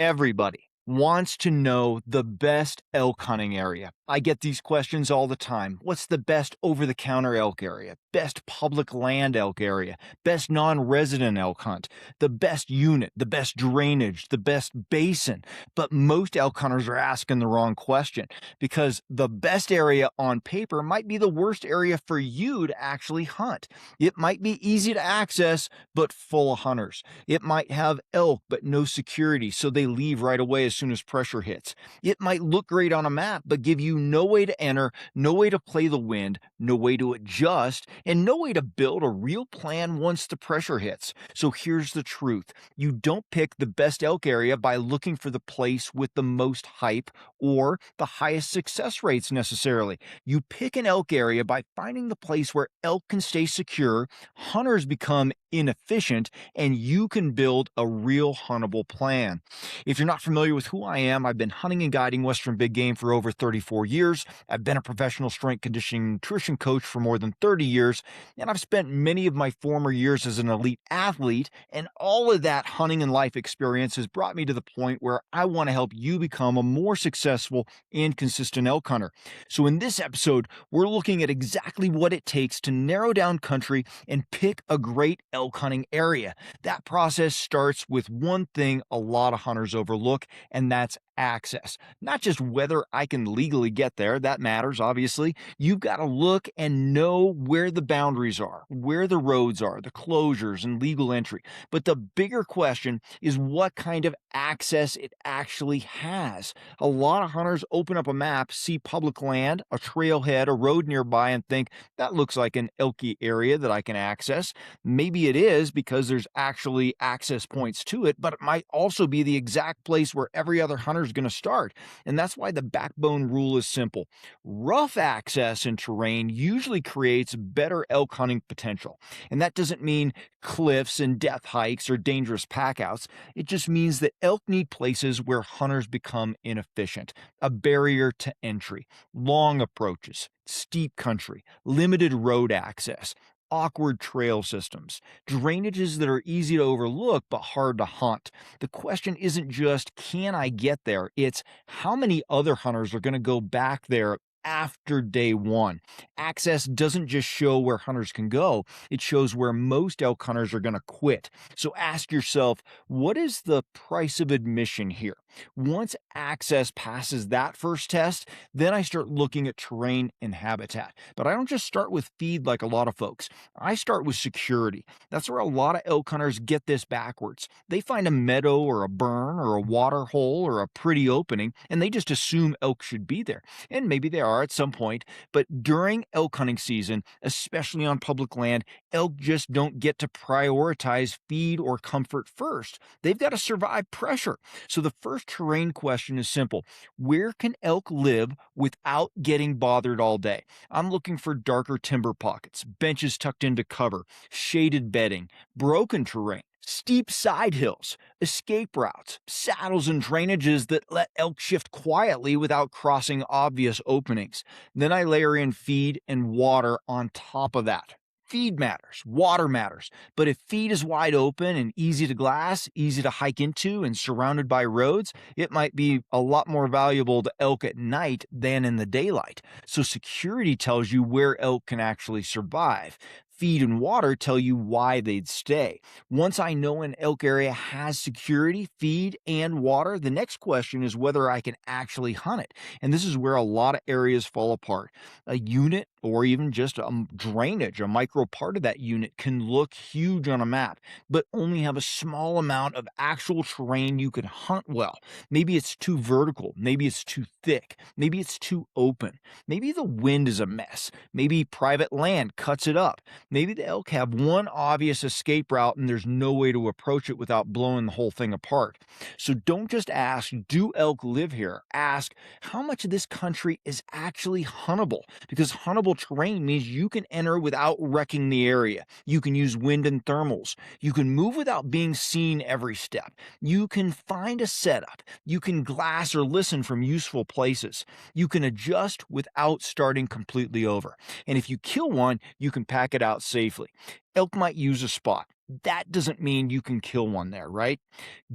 Everybody wants to know the best elk hunting area. I get these questions all the time. What's the best over the counter elk area? Best public land elk area? Best non resident elk hunt? The best unit? The best drainage? The best basin? But most elk hunters are asking the wrong question because the best area on paper might be the worst area for you to actually hunt. It might be easy to access, but full of hunters. It might have elk, but no security, so they leave right away as soon as pressure hits. It might look great on a map, but give you no way to enter, no way to play the wind, no way to adjust, and no way to build a real plan once the pressure hits. So here's the truth. You don't pick the best elk area by looking for the place with the most hype or the highest success rates necessarily. You pick an elk area by finding the place where elk can stay secure, hunters become inefficient, and you can build a real huntable plan. If you're not familiar with who I am, I've been hunting and guiding Western big game for over 34 years. I've been a professional strength conditioning nutrition coach for more than 30 years, and I've spent many of my former years as an elite athlete, and all of that hunting and life experience has brought me to the point where I want to help you become a more successful and consistent elk hunter. So in this episode, we're looking at exactly what it takes to narrow down country and pick a great elk hunting area. That process starts with one thing a lot of hunters overlook, and that's access. Not just whether I can legally get there, that matters, obviously. You've got to look and know where the boundaries are, where the roads are, the closures, and legal entry. But the bigger question is what kind of access it actually has. A lot of hunters open up a map, see public land, a trailhead, a road nearby, and think that looks like an elky area that I can access. Maybe it is because there's actually access points to it, but it might also be the exact place where every other hunter is going to start. And that's why the backbone rule is simple. Rough access in terrain usually creates better elk hunting potential. And that doesn't mean cliffs and death hikes or dangerous packouts. It just means that elk need places where hunters become inefficient, a barrier to entry, long approaches, steep country, limited road access, awkward trail systems, drainages that are easy to overlook but hard to hunt. The question isn't just, can I get there? It's how many other hunters are going to go back there after day one. Access doesn't just show where hunters can go, it shows where most elk hunters are going to quit. So ask yourself, what is the price of admission here? Once access passes that first test, then I start looking at terrain and habitat. But I don't just start with feed like a lot of folks. I start with security. That's where a lot of elk hunters get this backwards. They find a meadow or a burn or a water hole or a pretty opening, and they just assume elk should be there. And maybe they are at some point, but during elk hunting season, especially on public land, elk just don't get to prioritize feed or comfort first. They've got to survive pressure. So the first terrain question is simple. Where can elk live without getting bothered all day? I'm looking for darker timber pockets, benches tucked into cover, shaded bedding, broken terrain, steep side hills, escape routes, saddles and drainages that let elk shift quietly without crossing obvious openings. Then I layer in feed and water on top of that. Feed matters, water matters, but if feed is wide open and easy to glass, easy to hike into, and surrounded by roads, it might be a lot more valuable to elk at night than in the daylight. So security tells you where elk can actually survive. Feed and water tell you why they'd stay. Once I know an elk area has security, feed, and water, the next question is whether I can actually hunt it. And this is where a lot of areas fall apart. A unit or even just a drainage, a micro part of that unit can look huge on a map, but only have a small amount of actual terrain you could hunt well. Maybe it's too vertical. Maybe it's too thick. Maybe it's too open. Maybe the wind is a mess. Maybe private land cuts it up. Maybe the elk have one obvious escape route and there's no way to approach it without blowing the whole thing apart. So don't just ask, do elk live here? Ask, how much of this country is actually huntable? Because huntable terrain means you can enter without wrecking the area. You can use wind and thermals. You can move without being seen every step. You can find a setup. You can glass or listen from useful places. You can adjust without starting completely over. And if you kill one, you can pack it out safely. Elk might use a spot. That doesn't mean you can kill one there, right?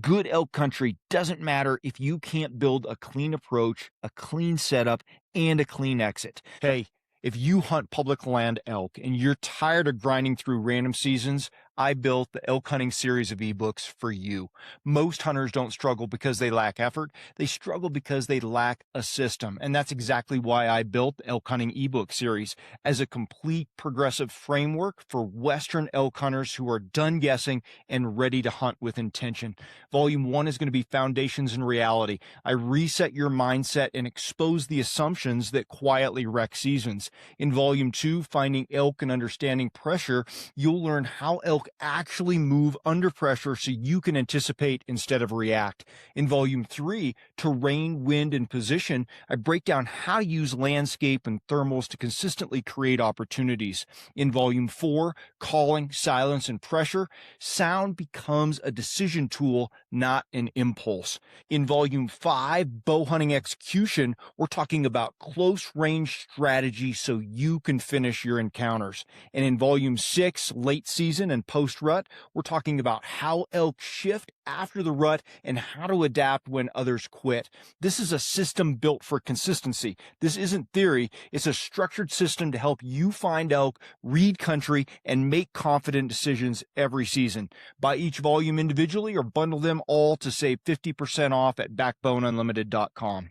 Good elk country doesn't matter if you can't build a clean approach, a clean setup, and a clean exit. Hey, if you hunt public land elk and you're tired of grinding through random seasons, I built the Elk Hunting series of ebooks for you. Most hunters don't struggle because they lack effort. They struggle because they lack a system. And that's exactly why I built the Elk Hunting E-book Series as a complete progressive framework for Western elk hunters who are done guessing and ready to hunt with intention. Volume 1 is going to be Foundations and Reality. I reset your mindset and expose the assumptions that quietly wreck seasons. In Volume 2, Finding Elk and Understanding Pressure, you'll learn how elk actually move under pressure so you can anticipate instead of react. In Volume 3, Terrain, Wind, and Position, I break down how to use landscape and thermals to consistently create opportunities. In Volume 4, Calling, Silence, and Pressure, sound becomes a decision tool, not an impulse. In Volume 5, Bow Hunting Execution, we're talking about close range strategy so you can finish your encounters. And in Volume 6, Late Season and Post-Rut, we're talking about how elk shift after the rut and how to adapt when others quit. This is a system built for consistency. This isn't theory. It's a structured system to help you find elk, read country, and make confident decisions every season. Buy each volume individually or bundle them all to save 50% off at backboneunlimited.com.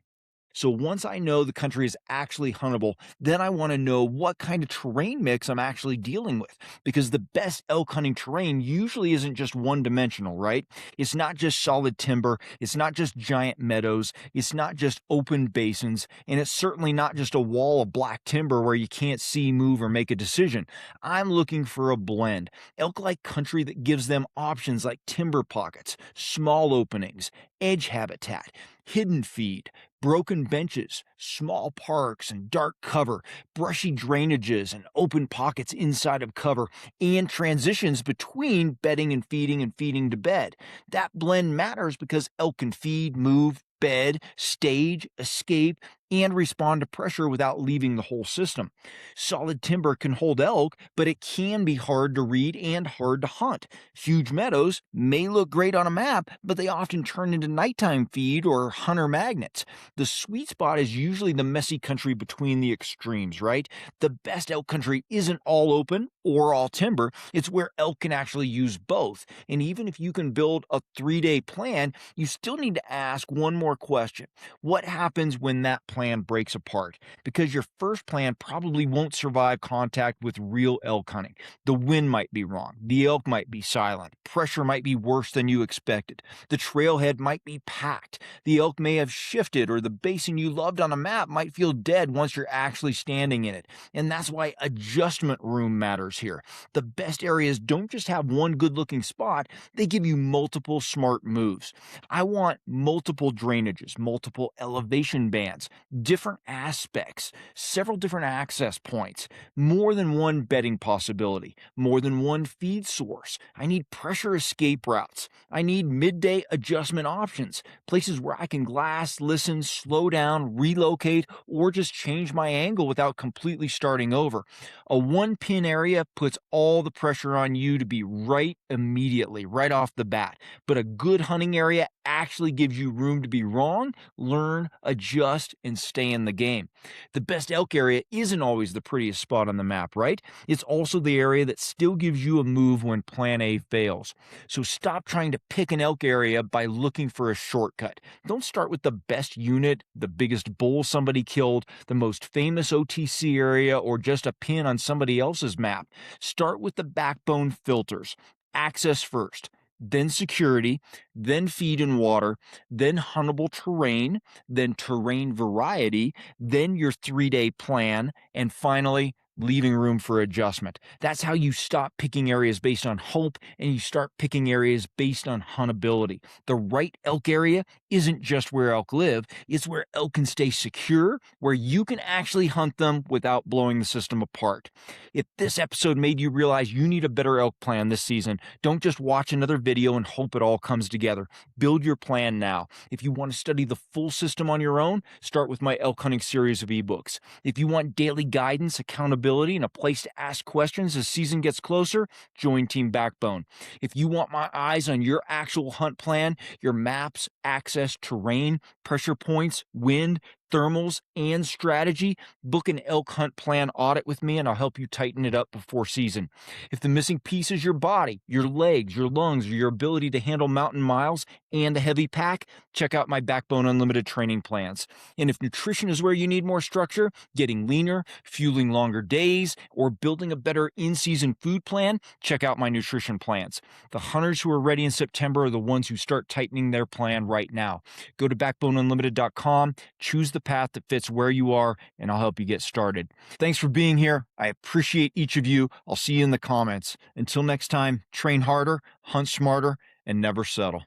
So once I know the country is actually huntable, then I want to know what kind of terrain mix I'm actually dealing with. Because the best elk hunting terrain usually isn't just one dimensional, right? It's not just solid timber, it's not just giant meadows, it's not just open basins, and it's certainly not just a wall of black timber where you can't see, move, or make a decision. I'm looking for a blend. Elk like country that gives them options like timber pockets, small openings, edge habitat, hidden feed, broken benches, small parks and dark cover, brushy drainages and open pockets inside of cover, and transitions between bedding and feeding to bed. That blend matters because elk can feed, move, bed, stage, escape, and respond to pressure without leaving the whole system. Solid timber can hold elk, but it can be hard to read and hard to hunt. Huge meadows may look great on a map, but they often turn into nighttime feed or hunter magnets. The sweet spot is usually the messy country between the extremes, right? The best elk country isn't all open or all timber. It's where elk can actually use both. And even if you can build a 3-day plan, you still need to ask one more question. What happens when that plan breaks apart? Because your first plan probably won't survive contact with real elk hunting. The wind might be wrong. The elk might be silent. Pressure might be worse than you expected. The trailhead might be packed. The elk may have shifted, or the basin you loved on a map might feel dead once you're actually standing in it. And that's why adjustment room matters here. The best areas don't just have one good-looking spot, they give you multiple smart moves. I want multiple drainages, multiple elevation bands, different aspects, several different access points, more than one bedding possibility, more than one feed source. I need pressure escape routes. I need midday adjustment options, places where I can glass, listen, slow down, relocate, or just change my angle without completely starting over. A one-pin area puts all the pressure on you to be right immediately, right off the bat. But a good hunting area actually gives you room to be wrong, learn, adjust, and stay in the game. The best elk area isn't always the prettiest spot on the map, right? It's also the area that still gives you a move when plan A fails. So stop trying to pick an elk area by looking for a shortcut. Don't start with the best unit, the biggest bull somebody killed, the most famous OTC area, or just a pin on somebody else's map. Start with the backbone filters. Access first, then security, then feed and water, then huntable terrain, then terrain variety, then your 3-day plan, and finally, leaving room for adjustment. That's how you stop picking areas based on hope and you start picking areas based on huntability. The right elk area isn't just where elk live, it's where elk can stay secure, where you can actually hunt them without blowing the system apart. If this episode made you realize you need a better elk plan this season, don't just watch another video and hope it all comes together. Build your plan now. If you want to study the full system on your own, start with my elk hunting series of ebooks. If you want daily guidance, accountability, accountability and a place to ask questions as season gets closer, join Team Backbone. If you want my eyes on your actual hunt plan, your maps, access, terrain, pressure points, wind, thermals, and strategy, book an elk hunt plan audit with me and I'll help you tighten it up before season. If the missing piece is your body, your legs, your lungs, or your ability to handle mountain miles and a heavy pack, check out my Backbone Unlimited training plans. And if nutrition is where you need more structure, getting leaner, fueling longer days, or building a better in-season food plan, check out my nutrition plans. The hunters who are ready in September are the ones who start tightening their plan right now. Go to backboneunlimited.com, choose the path that fits where you are, and I'll help you get started. Thanks for being here. I appreciate each of you. I'll see you in the comments. Until next time, train harder, hunt smarter, and never settle.